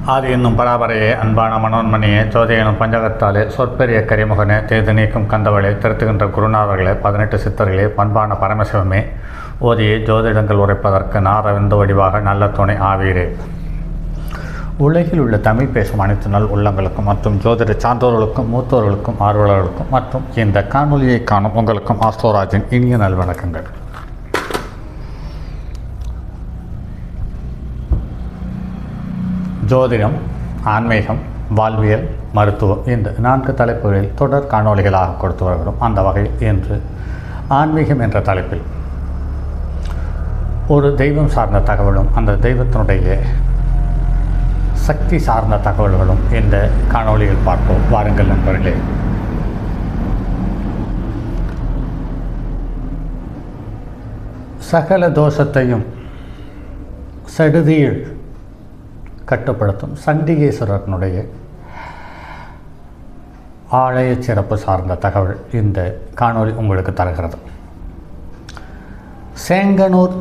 ஆதி என்னும் பராபரையே அன்பான மனோன்மணியே ஜோதி எனும் பஞ்சகத்தாலே சொற்பெரிய கரிமுகனே தேது நீக்கும் கந்தவளே திருத்துகின்ற குருநாதர்களே 18 சித்தர்களே பண்பான பரமசிவமே ஓதியே ஜோதிடங்கள் உரைப்பதற்கு நாரவிந்த வடிவாக நல்ல துணை ஆவீரே. உலகில் உள்ள தமிழ் பேசும் அனைத்து நல் உள்ளங்களுக்கும் மற்றும் ஜோதிட சான்றோர்களுக்கும் மூத்தோர்களுக்கும் ஆர்வலர்களுக்கும் மற்றும் இந்த காணொலியை காணும் உங்களுக்கும் ஆஸ்ட்ரோராஜின் இனிய நல்வணக்கங்கள். ஜோதிடம், ஆன்மீகம், வாழ்வியல், மருத்துவம் இந்த 4 தலைப்புகளில் தொடர் காணொலிகளாக கொடுத்து வருகிறோம். அந்த வகையில் இன்று ஆன்மீகம் என்ற தலைப்பில் ஒரு தெய்வம் சார்ந்த தகவலும் அந்த தெய்வத்தினுடைய சக்தி சார்ந்த தகவல்களும் இந்த காணொலியில் பார்ப்போம். வாருங்கள் நண்பர்களே. சகல தோஷத்தையும் சடுதியில் கட்டுப்படுத்தும் சண்டிகேஸ்வரனுடைய ஆலய சிறப்பு சார்ந்த தகவல் இந்த காணொளி உங்களுக்கு தருகிறது. சேங்கனூர்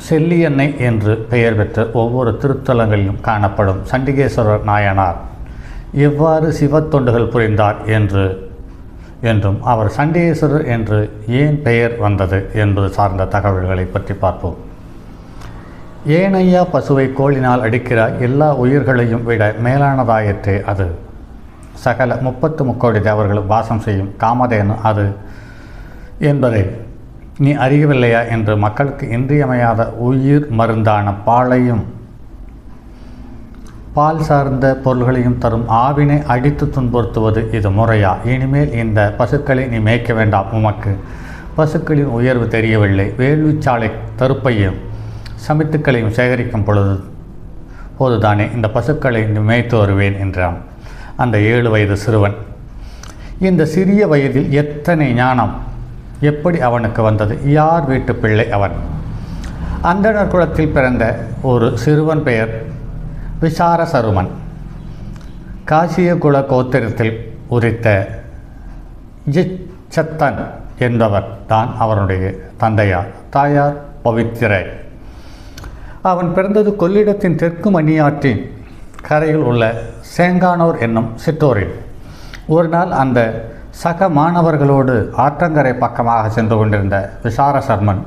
செல்லியன்னை என்று பெயர் பெற்ற ஒவ்வொரு திருத்தலங்களிலும் காணப்படும் சண்டிகேஸ்வரர் நாயனார் எவ்வாறு சிவத்தொண்டுகள் புரிந்தார் என்றும் அவர் சண்டிகேஸ்வரர் என்று ஏன் பெயர் வந்தது என்பது சார்ந்த தகவல்களை பற்றி பார்ப்போம். ஏனையா பசுவை கோளினால் அடிக்கிறாய், எல்லா உயிர்களையும் விட மேலானதாயிற்றே அது. சகல 33 தேவர்களும் வாசம் செய்யும் காமதேனு அது என்பதை நீ அறியவில்லையா என்று மக்களுக்கு இன்றியமையாத உயிர் மருந்தான பாலையும் பால் சார்ந்த பொருள்களையும் தரும் ஆவினை அடித்து துன்புறுத்துவது இது முறையா? இனிமேல் இந்த பசுக்களை நீ மேய்க்க வேண்டாம். உமக்கு பசுக்களின் உயர்வு தெரியவில்லை. வேள்விச்சாலை தருப்பையும் சமித்துக்களையும் சேகரிக்கும் போதுதானே இந்த பசுக்களை மேய்த்து வருவேன் என்றான் அந்த 7 வயது சிறுவன். இந்த சிறிய வயதில் எத்தனை ஞானம் எப்படி அவனுக்கு வந்தது? யார் வீட்டு பிள்ளை அவன்? அந்தணர் குலத்தில் பிறந்த ஒரு சிறுவன் பெயர் விசாரசருமன். காசிய குல கோத்திரத்தில் உரித்த இச்சத்தன் என்பவர் தான் அவனுடைய தந்தையார். தாயார் பவித்திரை. அவன் பிறந்தது கொள்ளிடத்தின் தெற்கு மணியாற்றின் கரையில் உள்ள சேங்கானூர் என்னும் சிற்றூரில். ஒரு நாள் அந்த சக மாணவர்களோடு ஆற்றங்கரை பக்கமாக சென்று கொண்டிருந்த விசாரசர்மன்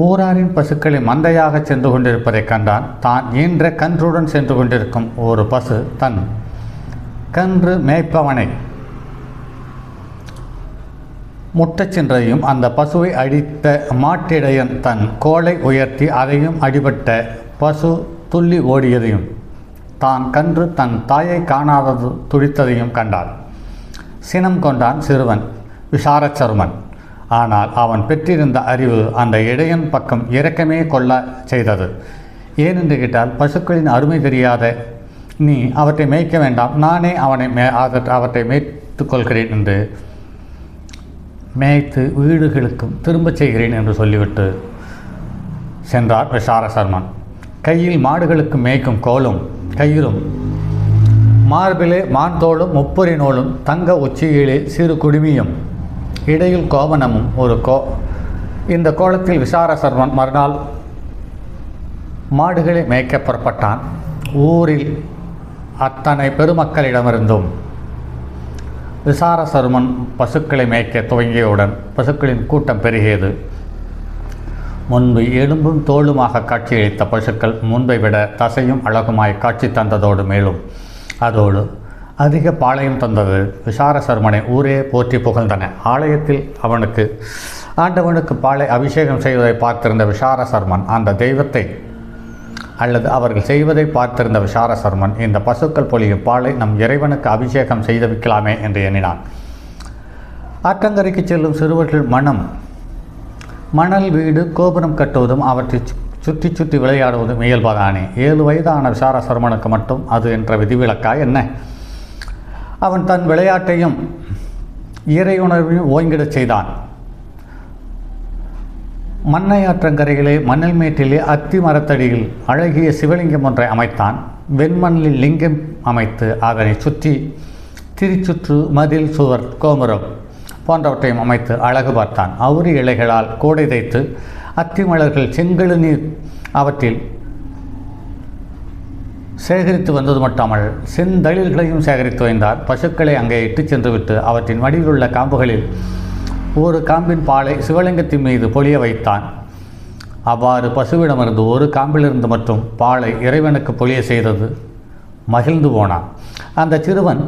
ஊராரின் பசுக்களை மந்தையாக சென்று கொண்டிருப்பதை கண்டான். தான் ஈன்ற கன்றுடன் சென்று கொண்டிருக்கும் ஒரு பசு தன் கன்று மேய்ப்பவனை முட்டச் சென்றதையும் அந்த பசுவை அடித்த மாட்டிடையன் தன் கோலை உயர்த்தி அதையும் அடிபட்ட பசு துள்ளி ஓடியதையும் தான் கன்று தன் தாயை காணாதது துடித்ததையும் கண்டான். சினம் கொண்டான் சிறுவன் விசாரச்சருமன். ஆனால் அவன் பெற்றிருந்த அறிவு அந்த இடையன் பக்கம் இரக்கமே கொள்ள செய்தது. ஏனென்று கேட்டால், பசுக்களின் அருமை தெரியாத நீ அவற்றை மேய்க்க வேண்டாம், நானே அவற்றை மேய்த்து கொள்கிறேன் என்று மேய்த்து வீடுகளுக்கும் திரும்பச் செய்கிறேன் என்று சொல்லிவிட்டு சென்றார் விசாரசர்மன். கையில் மாடுகளுக்கு மேய்க்கும் கோலும் கயிறும், மார்பிலே மான் தோளும் முப்புரி நூலும், தங்க உச்சியிலே சிறு குடுமியும், இடையில் கோவனமும் ஒரு இந்த கோலத்தில் விசாரசர்மன் மறுநாள் மாடுகளை மேய்க்க புறப்பட்டான். ஊரில் அத்தனை பெருமக்களிடமிருந்தும் விசாரசருமன் பசுக்களை மேய்க்க துவங்கியவுடன் பசுக்களின் கூட்டம் பெருகியது. முன்பு எலும்பும் தோளுமாக காட்சியளித்த பசுக்கள் முன்பை விட தசையும் அழகுமாய் காட்சி தந்ததோடு மேலும் அதோடு அதிக பாளையம் தந்தது. விசாரசருமனை ஊரே போற்றி புகழ்ந்தன. ஆலயத்தில் ஆண்டவனுக்கு பாலை அபிஷேகம் செய்வதை பார்த்திருந்த விசாரசர்மன் அந்த தெய்வத்தை அல்லது அவர்கள் செய்வதை பார்த்திருந்த விசாரசர்மன் இந்த பசுக்கள் பொழியும் பாலை நம் இறைவனுக்கு அபிஷேகம் செய்து வைக்கலாமே என்று எண்ணினான். ஆற்றங்கரைக்கு செல்லும் சிறுவர்கள் மணல் வீடு கோபுரம் கட்டுவதும் அவற்றை சுற்றி சுற்றி விளையாடுவதும் இயல்பாதானே. 7 வயதான விசாரசர்மனுக்கு மட்டும் அது என்ற விதிவிலக்கா என்ன? அவன் தன் விளையாட்டையும் இறையுணர்வையும் ஓய்ந்திடச் செய்தான். மண்ணையாற்றங்கரையிலே மணல் மேட்டிலே அத்தி மரத்தடியில் அழகிய சிவலிங்கம் ஒன்றை அமைத்தான். வெண்மண்ணில் லிங்கம் அமைத்து அதனை சுற்றி திரிச்சுற்று மதில் சுவர் கோபுரம் போன்றவற்றையும் அமைத்து அழகு பார்த்தான். அவுரி இலைகளால் கூடை தைத்து அத்தி மலர்கள் செங்கழு நீர் அவற்றில் சேகரித்து வந்தது மட்டுமல் செந்தளிர்களையும் சேகரித்து வைந்தார். பசுக்களை அங்கே இட்டு சென்றுவிட்டு அவற்றின் வடிவிலுள்ள காம்புகளில் ஒரு காம்பின் பாலை சிவலிங்கத்தின் மீது பொழிய வைத்தான். அவ்வாறு பசுவிடமிருந்து ஒரு காம்பிலிருந்து மற்றும் பாலை இறைவனுக்கு பொழிய செய்தது மகிழ்ந்து போனான். அந்த சிறுவன்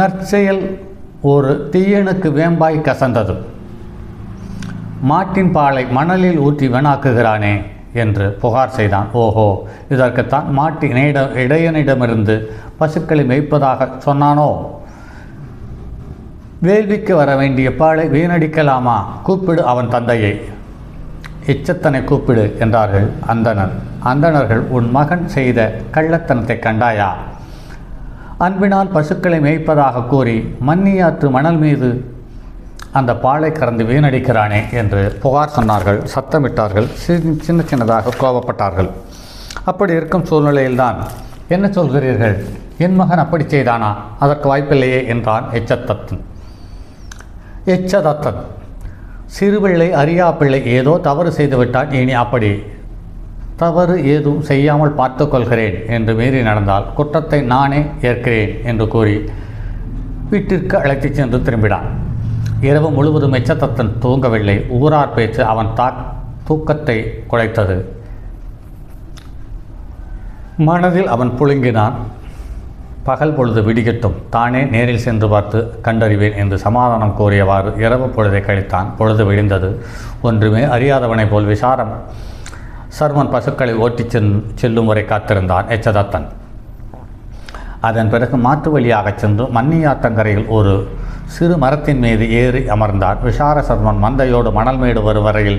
நற்செயல் ஒரு தீயனுக்கு வேம்பாய் கசந்தது. மாட்டின் பாலை மணலில் ஊற்றி வீணாக்குகிறானே என்று புகார் செய்தான். ஓஹோ, இதற்குத்தான் மாட்டின் இடையனிடமிருந்து பசுக்களை மேய்ப்பதாக சொன்னானோ? வேள்விக்கு வர வேண்டிய பாலை வீணடிக்கலாமா? கூப்பிடு அவன் தந்தையை, எச்சத்தனை கூப்பிடு என்றார்கள் அந்தணர். அந்தணர்கள், உன் மகன் செய்த கள்ளத்தனத்தை கண்டாயா? அன்பினால் பசுக்களை மேய்ப்பதாக கூறி மன்னியாற்று மணல் மீது அந்த பாலை கறந்து வீணடிக்கிறானே என்று புகார் சொன்னார்கள், சத்தமிட்டார்கள், சின்ன சின்னதாக கோபப்பட்டார்கள். அப்படி இருக்கும் சூழ்நிலையில்தான், என்ன சொல்கிறீர்கள், என் மகன் அப்படி செய்தானா? அதற்கு வாய்ப்பில்லையே என்றான் எச்சதத்தன். சிறுபிள்ளை அறியா பிள்ளை ஏதோ தவறு செய்துவிட்டான், இனி அப்படி தவறு ஏதும் செய்யாமல் பார்த்து கொள்கிறேன் என்று மீறி நடந்தால் குற்றத்தை நானே ஏற்கிறேன் என்று கூறி வீட்டிற்கு அழைத்து சென்று திரும்பினான். இரவு முழுவதும் எச்சதத்தன் தூங்கவில்லை. ஊரார் பேச்சு அவன் தூக்கத்தை குலைத்தது. மனதில் அவன் புழுங்கினான். பகல் பொழுது விடிகட்டும், தானே நேரில் சென்று பார்த்து கண்டறிவேன் என்று சமாதானம் கோரியவாறு இரவு பொழுதை கழித்தான். பொழுது விடிந்தது. ஒன்றுமே அறியாதவனை போல் விசாரம் சர்மன் பசுக்களை ஓட்டிச் செல்லும் வரை காத்திருந்தான் எச்சதத்தன். அதன் பிறகு மாற்று வழியாகச் சென்று மன்னியாற்றங்கரையில் ஒரு சிறு மரத்தின் மீது ஏறி அமர்ந்தான். விசார சர்மன் மந்தையோடு மணல் மேடு வரும் வரையில்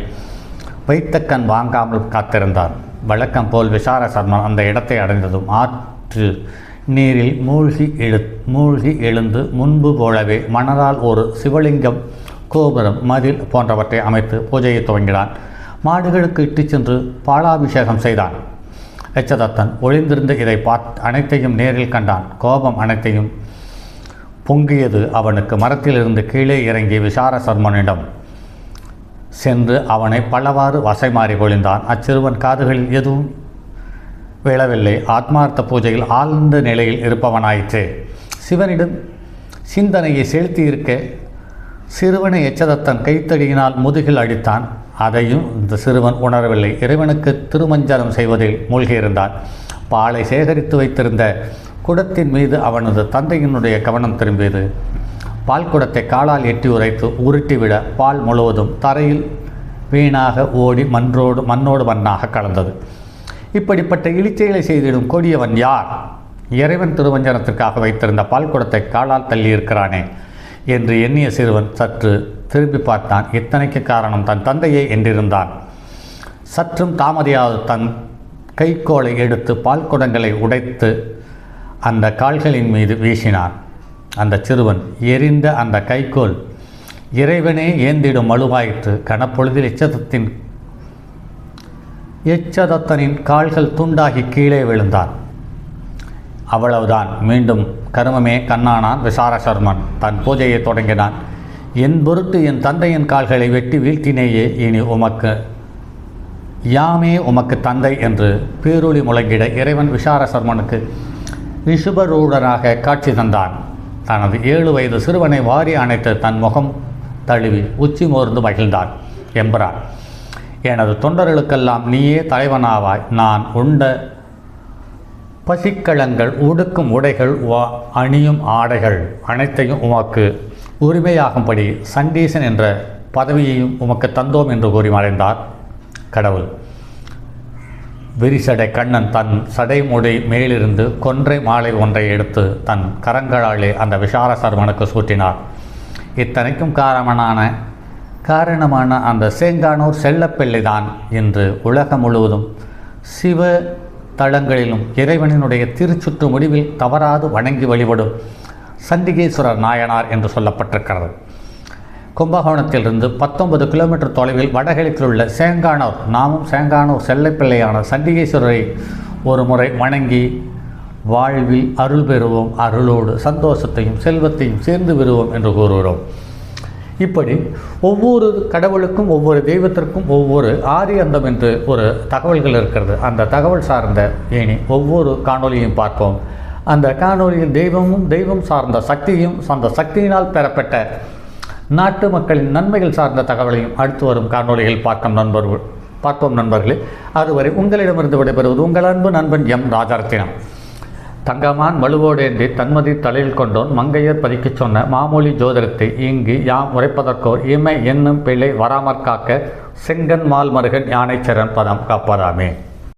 வைத்த கண் வாங்காமல் காத்திருந்தான். வழக்கம் போல் விசார சர்மன் அந்த இடத்தை அடைந்ததும் ஆற்று நீரில் மூழ்கி எழுந்து முன்பு போலவே மணலால் ஒரு சிவலிங்கம், கோபுரம், மதில் போன்றவற்றை அமைத்து பூஜையை துவங்கினான். மாடுகளுக்கு இட்டுச் சென்று பாலாபிஷேகம் செய்தான். எச்சதத்தன் ஒளிந்திருந்து இதை அனைத்தையும் நேரில் கண்டான். கோபம் அனைத்தையும் பொங்கியது அவனுக்கு. மரத்திலிருந்து கீழே இறங்கி விசார சர்மனிடம் சென்று அவனை பலவாறு வசைமாறி பொழிந்தான். அச்சிறுவன் காதுகளில் எதுவும் விழவில்லை. ஆத்மார்த்த பூஜையில் ஆழ்ந்த நிலையில் இருப்பவனாயிற்று. சிவனிடம் சிந்தனையை செலுத்தியிருக்க சிறுவனை எச்சதத்தன் கைத்தடியினால் முதுகில் அடித்தான். அதையும் இந்த சிறுவன் உணரவில்லை. இறைவனுக்கு திருமஞ்சனம் செய்வதில் மூழ்கியிருந்தான். பாலை சேகரித்து வைத்திருந்த குடத்தின் மீது அவனது தந்தையினுடைய கவனம் திரும்பியது. பால் குடத்தை காலால் எட்டி உரைத்து உருட்டிவிட பால் முழுவதும் தரையில் வீணாக ஓடி மண்ணோடு மண்ணாக கலந்தது. இப்படிப்பட்ட இழிச்செயலை செய்திடும் கொடியவன் யார்? இறைவன் திருவஞ்சனத்திற்காக வைத்திருந்த பால் குடத்தை காலால் தள்ளியிருக்கிறானே என்று எண்ணிய சிறுவன் சற்று திரும்பி பார்த்தான். இத்தனைக்கு காரணம் தன் தந்தையை என்றிருந்தான். சற்றும் தாமதியாவது தன் கைக்கோளை எடுத்து பால் குடங்களை உடைத்து அந்த கால்களின் மீது வீசினான். அந்த சிறுவன் எரிந்த அந்த கைக்கோல் இறைவனே ஏந்திடும் மழுவாயிற்று. கனப்பொழுதில் எச்சதத்தனின் கால்கள் துண்டாகி கீழே விழுந்தான். அவ்வளவுதான். மீண்டும் கருமமே கண்ணானான் விசார சர்மன். தன் பூஜையை தொடங்கினான். என் பொருட்டு என் தந்தையின் கால்களை வெட்டி வீழ்த்தினேயே, இனி யாமே உமக்கு தந்தை என்று பேரொளி முழங்கிட இறைவன் விசார சர்மனுக்கு ரிஷபரூடனாக காட்சி தந்தான். தனது 7 வயது சிறுவனை வாரி அணைத்து தன் முகம் தழுவி உச்சி மோர்ந்து மகிழ்ந்தான். எம்பிரான், எனது தொண்டர்களுக்கெல்லாம் நீயே தலைவனாவாய். நான் உண்ட பசிக்கலங்கள், உடுக்கும் உடைகள், அணியும் ஆடைகள் அனைத்தையும் உமக்கு உரிமையாகும்படி சண்டீசன் என்ற பதவியையும் உமக்கு தந்தோம் என்று கூறி மறைந்தார் கடவுள். விரிசடை கண்ணன் தன் சடைமுடி மேலிருந்து கொன்றை மாலை ஒன்றை எடுத்து தன் கரங்களாலே அந்த விசார சர்மனுக்கு சூட்டினார். இத்தனைக்கும் காரணமான அந்த சேங்கானூர் செல்லப்பிள்ளைதான் இன்று உலகம் முழுவதும் சிவ தலங்களிலும் இறைவனினுடைய திருச்சுற்று முடிவில் தவறாது வணங்கி வழிபடும் சண்டிகேஸ்வரர் நாயனார் என்று சொல்லப்பட்டிருக்கிறது. கும்பகோணத்திலிருந்து 19 கிலோமீட்டர் தொலைவில் வடகிழக்கில் உள்ள சேங்கானூர், நாமும் சேங்கானூர் செல்லப்பிள்ளையான சண்டிகேஸ்வரரை ஒரு முறை வணங்கி வாழ்வில் அருள் பெறுவோம், அருளோடு சந்தோஷத்தையும் செல்வத்தையும் சேர்ந்து பெறுவோம் என்று கூறுகிறோம். இப்படி ஒவ்வொரு கடவுளுக்கும் ஒவ்வொரு தெய்வத்திற்கும் ஒவ்வொரு ஆதி அந்தம் என்று ஒரு தகவல்கள் இருக்கிறது. அந்த தகவல் சார்ந்த இனி ஒவ்வொரு காணொலியும் பார்ப்போம். அந்த காணொலியில் தெய்வம் சார்ந்த சக்தியும் அந்த சக்தியினால் பெறப்பட்ட நாட்டு மக்களின் நன்மைகள் சார்ந்த தகவலையும் அடுத்து வரும் காணொலியில் பார்ப்போம் நண்பர்களே. அதுவரை உங்களிடமிருந்து விடைபெறுவது உங்கள் அன்பு நண்பன் எம் ராஜரத்தினம். தங்கமான் வலுவோடேந்தி தன்மதி தலையில் கொண்டோன் மங்கையர் பதிக்கச் சொன்ன மாமொழி ஜோதிடத்தை இங்கு யாம் உரைப்பதற்கோர் இமை என்னும் பிள்ளை வராமற்காக்க செங்கன் மால் மருகன் யானைச்சரன் பதம் காப்பதாமே.